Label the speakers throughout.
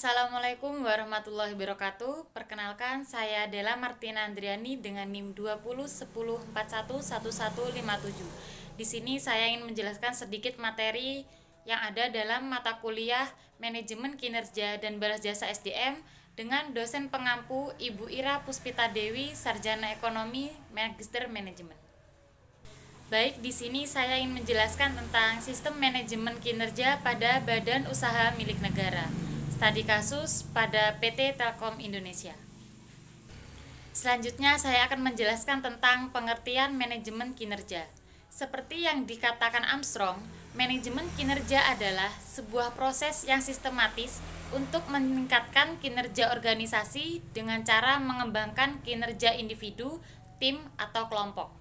Speaker 1: Assalamualaikum warahmatullahi wabarakatuh. Perkenalkan, saya Della Martina Andriani dengan NIM 2010411157. Di sini saya ingin menjelaskan sedikit materi yang ada dalam mata kuliah Manajemen Kinerja dan Balas Jasa SDM dengan dosen pengampu Ibu Ira Puspita Dewi, Sarjana Ekonomi, Magister Manajemen. Baik, di sini saya ingin menjelaskan tentang sistem manajemen kinerja pada badan usaha milik negara. Studi kasus pada PT Telkom Indonesia. Selanjutnya saya akan menjelaskan tentang pengertian manajemen kinerja. Seperti yang dikatakan Armstrong, manajemen kinerja adalah sebuah proses yang sistematis untuk meningkatkan kinerja organisasi dengan cara mengembangkan kinerja individu, tim, atau kelompok.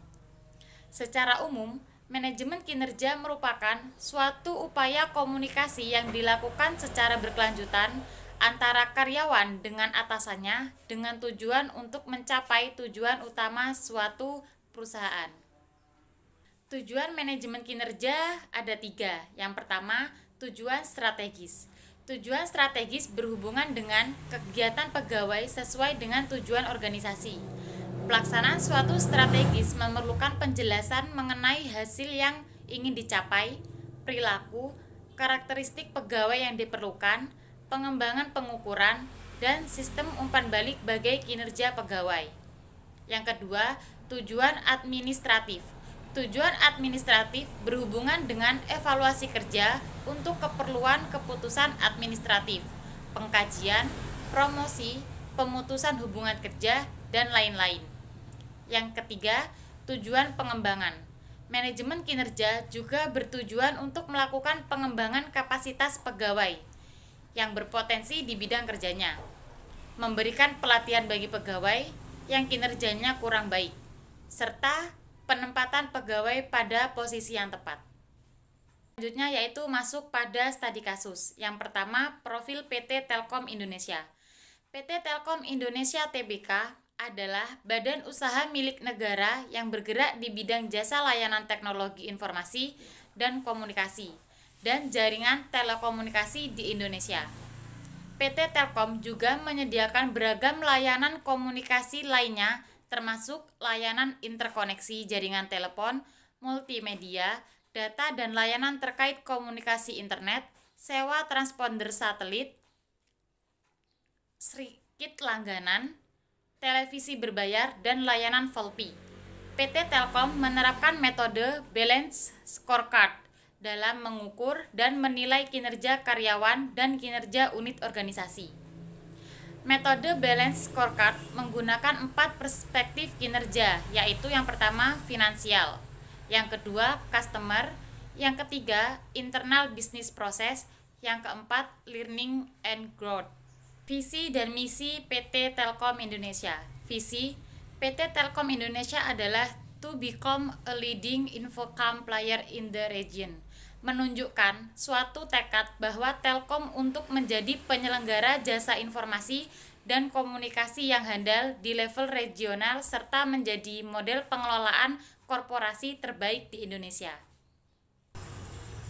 Speaker 1: Secara umum, manajemen kinerja merupakan suatu upaya komunikasi yang dilakukan secara berkelanjutan antara karyawan dengan atasannya dengan tujuan untuk mencapai tujuan utama suatu perusahaan. Tujuan manajemen kinerja ada 3. Yang pertama, tujuan strategis. Tujuan strategis berhubungan dengan kegiatan pegawai sesuai dengan tujuan organisasi. Pelaksanaan suatu strategis memerlukan penjelasan mengenai hasil yang ingin dicapai, perilaku, karakteristik pegawai yang diperlukan, pengembangan pengukuran, dan sistem umpan balik bagi kinerja pegawai. Yang kedua, tujuan administratif. Tujuan administratif berhubungan dengan evaluasi kerja untuk keperluan keputusan administratif, pengkajian, promosi, pemutusan hubungan kerja, dan lain-lain. Yang ketiga, tujuan pengembangan. Manajemen kinerja juga bertujuan untuk melakukan pengembangan kapasitas pegawai yang berpotensi di bidang kerjanya, memberikan pelatihan bagi pegawai yang kinerjanya kurang baik, serta penempatan pegawai pada posisi yang tepat. Selanjutnya yaitu masuk pada studi kasus. Yang pertama, profil PT Telkom Indonesia. PT Telkom Indonesia Tbk adalah badan usaha milik negara yang bergerak di bidang jasa layanan teknologi informasi dan komunikasi dan jaringan telekomunikasi di Indonesia. PT Telkom juga menyediakan beragam layanan komunikasi lainnya termasuk layanan interkoneksi jaringan telepon, multimedia, data dan layanan terkait komunikasi internet, sewa transponder satelit, sedikit langganan, televisi berbayar, dan layanan VoLTE. PT Telkom menerapkan metode Balanced Scorecard dalam mengukur dan menilai kinerja karyawan dan kinerja unit organisasi. Metode Balanced Scorecard menggunakan 4 perspektif kinerja, yaitu yang pertama finansial, yang kedua customer, yang ketiga internal business process, yang keempat learning and growth. Visi dan misi PT Telkom Indonesia. Visi PT Telkom Indonesia adalah to become a leading infocom player in the region, menunjukkan suatu tekad bahwa Telkom untuk menjadi penyelenggara jasa informasi dan komunikasi yang handal di level regional serta menjadi model pengelolaan korporasi terbaik di Indonesia.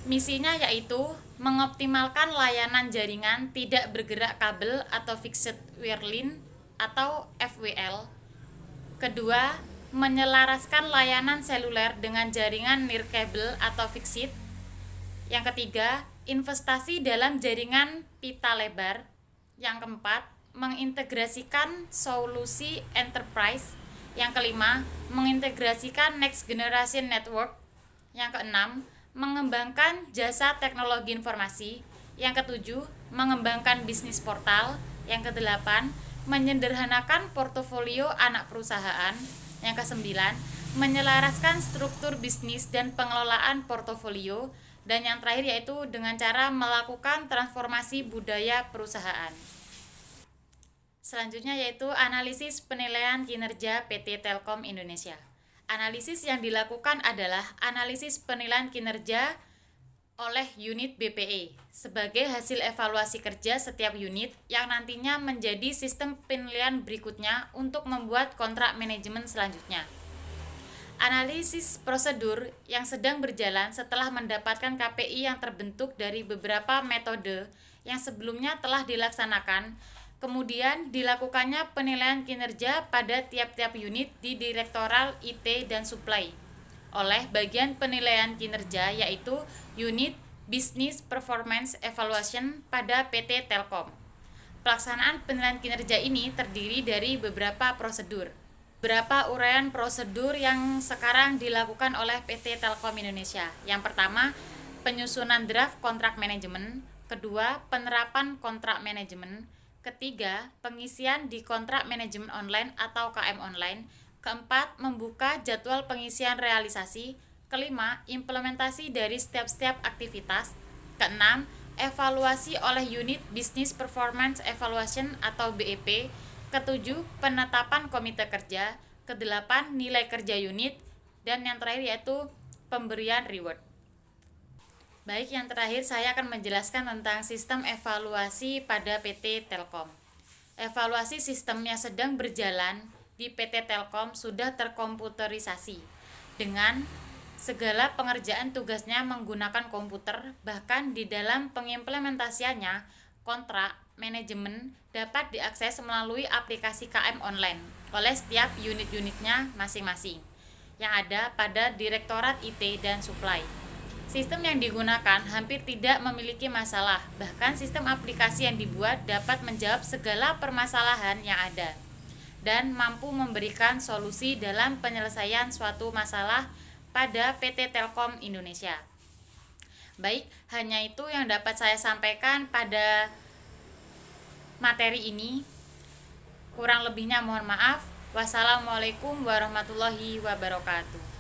Speaker 1: Misinya yaitu mengoptimalkan layanan jaringan tidak bergerak kabel atau fixed wireline atau FWL. Kedua, menyelaraskan layanan seluler dengan jaringan nirkabel atau fixed. Yang ketiga, investasi dalam jaringan pita lebar. Yang keempat, mengintegrasikan solusi enterprise. Yang kelima, mengintegrasikan next generation network. Yang keenam, mengembangkan jasa teknologi informasi. Yang ketujuh, mengembangkan bisnis portal. Yang kedelapan, menyederhanakan portofolio anak perusahaan. Yang kesembilan, menyelaraskan struktur bisnis dan pengelolaan portofolio. Dan yang terakhir yaitu dengan cara melakukan transformasi budaya perusahaan. Selanjutnya yaitu analisis penilaian kinerja PT Telkom Indonesia. Analisis yang dilakukan adalah analisis penilaian kinerja oleh unit BPE sebagai hasil evaluasi kerja setiap unit yang nantinya menjadi sistem penilaian berikutnya untuk membuat kontrak manajemen selanjutnya. Analisis prosedur yang sedang berjalan setelah mendapatkan KPI yang terbentuk dari beberapa metode yang sebelumnya telah dilaksanakan. Kemudian dilakukannya penilaian kinerja pada tiap-tiap unit di Direktorat IT dan Supply oleh bagian penilaian kinerja, yaitu Unit Business Performance Evaluation pada PT Telkom. Pelaksanaan penilaian kinerja ini terdiri dari beberapa prosedur. Beberapa uraian prosedur yang sekarang dilakukan oleh PT Telkom Indonesia. Yang pertama, penyusunan draft kontrak manajemen. Kedua, penerapan kontrak manajemen. Ketiga, pengisian di kontrak manajemen online atau KM online. Keempat, membuka jadwal pengisian realisasi. Kelima, implementasi dari setiap aktivitas. Keenam, evaluasi oleh unit Business Performance Evaluation atau BEP. Ketujuh, penetapan komite kerja. Kedelapan, nilai kerja unit. Dan yang terakhir yaitu pemberian reward. Baik, yang terakhir saya akan menjelaskan tentang sistem evaluasi pada PT Telkom. Evaluasi sistemnya sedang berjalan di PT Telkom sudah terkomputerisasi dengan segala pengerjaan tugasnya menggunakan komputer. Bahkan di dalam pengimplementasiannya, kontrak manajemen dapat diakses melalui aplikasi KM online oleh setiap unit-unitnya masing-masing yang ada pada Direktorat IT dan Supply. Sistem yang digunakan hampir tidak memiliki masalah, bahkan sistem aplikasi yang dibuat dapat menjawab segala permasalahan yang ada dan mampu memberikan solusi dalam penyelesaian suatu masalah pada PT Telkom Indonesia. Baik, hanya itu yang dapat saya sampaikan pada materi ini. Kurang lebihnya mohon maaf. Wassalamualaikum warahmatullahi wabarakatuh.